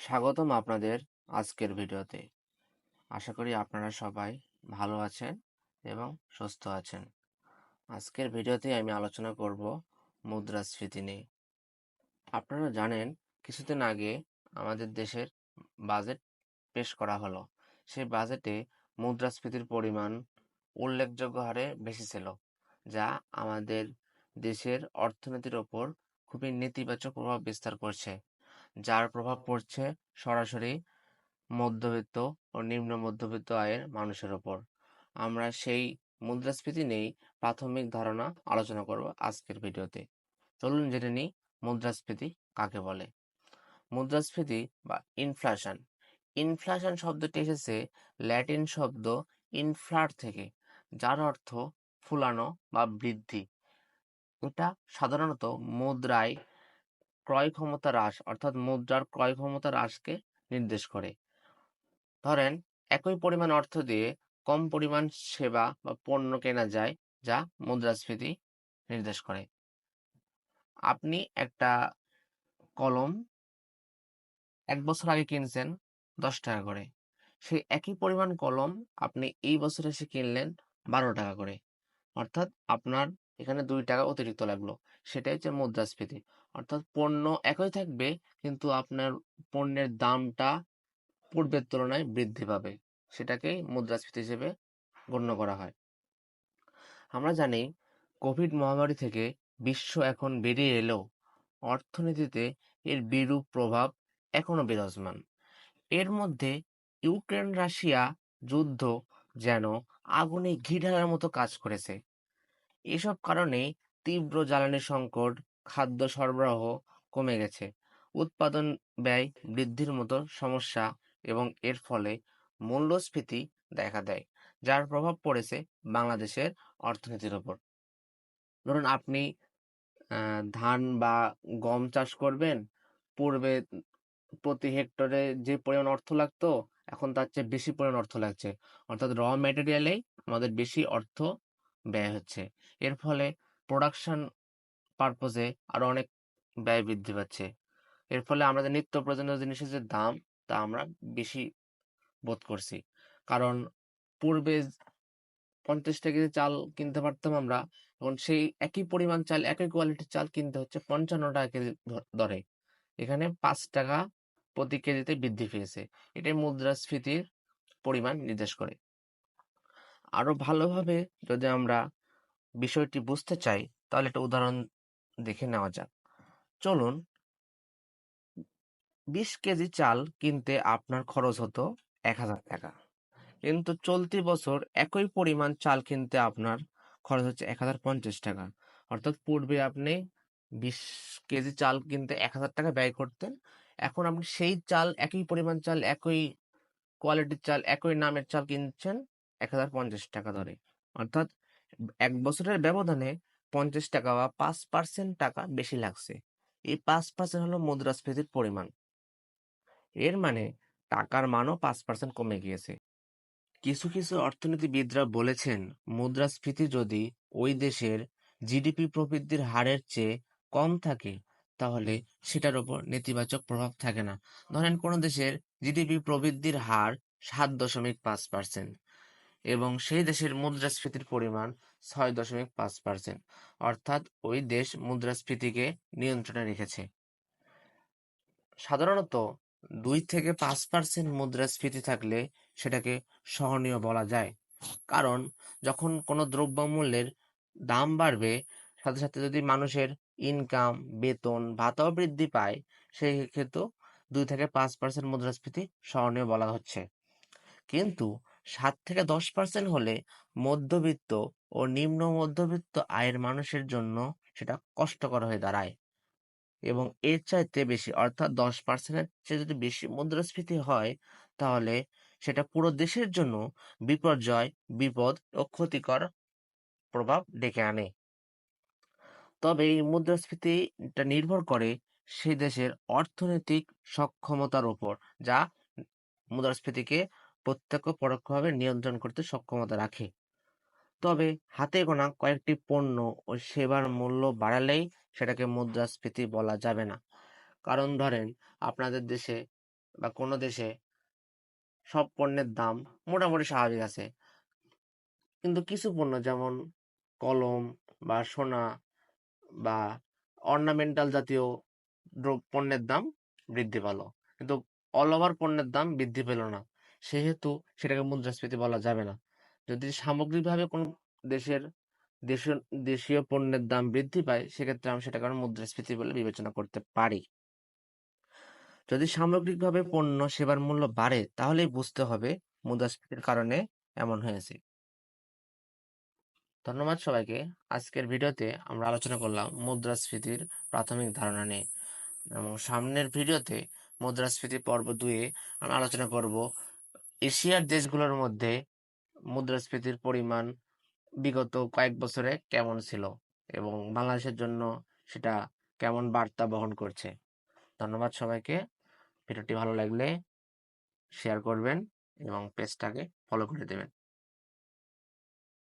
স্বাগতম আপনাদের আজকের ভিডিওতে। আশা করি আপনারা সবাই ভালো আছেন এবং সুস্থ আছেন। আজকের ভিডিওতে আমি আলোচনা করব মুদ্রাস্ফীতি নিয়ে। আপনারা জানেন, কিছুদিন আগে আমাদের দেশের বাজেট পেশ করা হলো। সেই বাজেটে মুদ্রাস্ফীতির পরিমাণ উল্লেখযোগ্য হারে বেশি ছিল, যা আমাদের দেশের অর্থনীতির ওপর খুবই নেতিবাচক প্রভাব বিস্তার করছে। যার প্রভাব পড়ছে সরাসরি মধ্যবিত্ত ও নিম্ন মধ্যবিত্ত আয়ের মানুষের ওপর। আমরা সেই মুদ্রাস্ফীতি নিয়েই প্রাথমিক ধারণা আলোচনা করব আজকের ভিডিওতে। চলুন জেনে নিই মুদ্রাস্ফীতি কাকে বলে। মুদ্রাস্ফীতি বা ইনফ্লেশন। ইনফ্লেশন শব্দটি এসেছে ল্যাটিন শব্দ ইনফ্লাট থেকে, যার অর্থ ফুলানো বা বৃদ্ধি। এটা সাধারণত মুদ্রায় ক্রয় ক্ষমতা হ্রাস অর্থাৎ মুদ্রার ক্রয় ক্ষমতা হ্রাসকে নির্দেশ করে। ধরেন, একই পরিমাণ অর্থ দিয়ে কম পরিমাণ সেবা বা পণ্য কেনা যায়, যা মুদ্রাস্ফীতি নির্দেশ করে। আপনি একটা কলম 1 বছর আগে কিনছেন 10 টাকা করে, সেই একই পরিমাণ কলম আপনি এই বছর এসে কিনলেন 12 টাকা করে, অর্থাৎ আপনার এখানে 2 টাকা অতিরিক্ত লাগলো। সেটাই হচ্ছে মুদ্রাস্ফীতি। অর্থাৎ পণ্য একই থাকবে, কিন্তু আপনার পণ্যের দামটা পূর্বের তুলনায় বৃদ্ধি পাবে। সেটাকেই মুদ্রাস্ফীতি হিসেবে গণ্য করা হয়। আমরা জানি, কোভিড মহামারী থেকে বিশ্ব এখন বেরিয়ে এলেও অর্থনীতিতে এর বিরূপ প্রভাব এখনো বিরাজমান। এর মধ্যে ইউক্রেন রাশিয়া যুদ্ধ যেন আগুনে ঘি ঢালার মতো কাজ করেছে। এসব কারণে তীব্র জ্বালানি সংকট, খাদ্য সরবরাহ কমে গেছে, উৎপাদন ব্যয় বৃদ্ধির মতো সমস্যা, এবং এর ফলে মূল্যস্ফীতি দেখা দেয়, যার প্রভাব পড়েছে বাংলাদেশের অর্থনীতির ওপর। ধরুন, আপনি ধান বা গম চাষ করবেন। পূর্বে প্রতি হেক্টরে যে পরিমাণ অর্থ লাগতো, এখন তার চেয়ে বেশি পরিমাণ অর্থ লাগছে। অর্থাৎ ম্যাটেরিয়ালেই আমাদের বেশি অর্থ ব্যয় হচ্ছে। এর ফলে প্রোডাকশন পারপোজে আরো অনেক ব্যয় বৃদ্ধি পাচ্ছে। এর ফলে আমাদের নিত্য প্রয়োজনীয় জিনিসের যে দাম, তা আমরা বেশি বোধ করছি। কারণ পূর্বে 50 টাকা কেজি চাল কিনতে পারতাম আমরা, এখন সেই একই পরিমাণ চাল, একই কোয়ালিটির চাল কিনতে হচ্ছে 55 টাকা কেজি দরে। এখানে 5 টাকা প্রতি কেজিতে বৃদ্ধি পেয়েছে। এটাই মুদ্রাস্ফীতির পরিমাণ নির্দেশ করে। আরো ভালোভাবে যদি আমরা বিষয়টি বুঝতে চাই, তাহলে একটা উদাহরণ দেখে নেওয়া যাক। চলুন, 20 কেজি চাল কিনতে আপনার খরচ হতো 1000 টাকা, কিন্তু চলতি বছর একই পরিমাণ চাল কিনতে আপনার খরচ হচ্ছে 1050 টাকা। অর্থাৎ পূর্বে আপনি 20 কেজি চাল কিনতে 1000 টাকা ব্যয় করতেন, এখন আপনি সেই চাল, একই পরিমাণ চাল, একই কোয়ালিটির চাল, একই নামের চাল কিনছেন 1050 টাকা দরে। অর্থাৎ 1 বছরের ব্যবধানে 50 টাকা বা 5% টাকা বেশি লাগছে। এই 5% হলো মুদ্রাস্ফীতির পরিমাণ। এর মানে টাকার মানও 5% কমে গিয়েছে। কিছু কিছু অর্থনীতিবিদরা বলেছেন, মুদ্রাস্ফীতি যদি ওই দেশের জিডিপি প্রবৃদ্ধির হারের চেয়ে কম থাকে, তাহলে সেটার উপর নেতিবাচক প্রভাব থাকে না। ধরেন, কোনো দেশের জিডিপি প্রবৃদ্ধির হার 7.5% এবং সেই দেশের মুদ্রাস্ফীতির পরিমাণ 6.5%, অর্থাৎ ওই দেশ মুদ্রাস্ফীতিকে নিয়ন্ত্রণে রেখেছে। সাধারণত 2 থেকে 5% মুদ্রাস্ফীতি থাকলে সেটাকে সহনীয় বলা যায়। কারণ যখন কোনো দ্রব্যমূল্যের দাম বাড়বে, সাথে সাথে যদি মানুষের ইনকাম, বেতন, ভাতাও বৃদ্ধি পায়, সেই ক্ষেত্রে 2 থেকে 5% মুদ্রাস্ফীতি সহনীয় বলা হচ্ছে। কিন্তু 7 থেকে 10% হলে মধ্যবিত্ত ও নিম্ন মধ্যবিত্ত আয়ের মানুষের জন্য সেটা কষ্টকর হয়ে দাঁড়ায়। এবং এর চাইতে বেশি, অর্থাৎ 10%-এর চেয়ে যদি বেশি মুদ্রাস্ফীতি হয়, তাহলে সেটা পুরো দেশের জন্য বিপর্যয়, বিপদ ও ক্ষতিকর প্রভাব ডেকে আনে। তবে এই মুদ্রাস্ফীতিটা নির্ভর করে সেই দেশের অর্থনৈতিক সক্ষমতার উপর, যা মুদ্রাস্ফীতিকে প্রত্যক্ষ পরোক্ষভাবে নিয়ন্ত্রণ করতে সক্ষমতা রাখে। তবে হাতে গোনা কয়েকটি পণ্য ও সেবার মূল্য বাড়ালেই সেটাকে মুদ্রাস্ফীতি বলা যাবে না। কারণ ধরেন, আপনাদের দেশে বা কোনো দেশে সব পণ্যের দাম মোটামুটি স্বাভাবিক আছে, কিন্তু কিছু পণ্য যেমন কলম বা সোনা বা অর্নামেন্টাল জাতীয় পণ্যের দাম বৃদ্ধি পেল, কিন্তু অল ওভার পণ্যের দাম বৃদ্ধি পেল না। সেহেতু সেটাকে মুদ্রাস্ফীতি বলা যাবে না। যদি সামগ্রিকভাবে কোনো দেশের দেশীয় দেশীয় পণ্যের দাম বৃদ্ধি পায়, সেক্ষেত্রে আমি সেটাকে আমরা মুদ্রাস্ফীতি বলে বিবেচনা করতে পারি। যদি সামগ্রিকভাবে পণ্য সেবার মূল্য বাড়ে, তাহলেই বুঝতে হবে মুদ্রাস্ফীতির কারণে এমন হয়েছে। ধন্যবাদ সবাইকে। আজকের ভিডিওতে আমরা আলোচনা করলাম মুদ্রাস্ফীতির প্রাথমিক ধারণা নিয়ে, এবং সামনের ভিডিওতে মুদ্রাস্ফীতি পর্ব 2-এ আমরা আলোচনা করব এশিয়ার দেশগুলোর মধ্যে মুদ্রাস্ফীতির পরিমাণ বিগত কয়েক বছরে কেমন ছিল এবং বাংলাদেশের জন্য সেটা কেমন বার্তা বহন করছে। ধন্যবাদ সবাইকে। ভিডিওটি ভালো লাগলে শেয়ার করবেন এবং পেজটাকে ফলো করে দেবেন।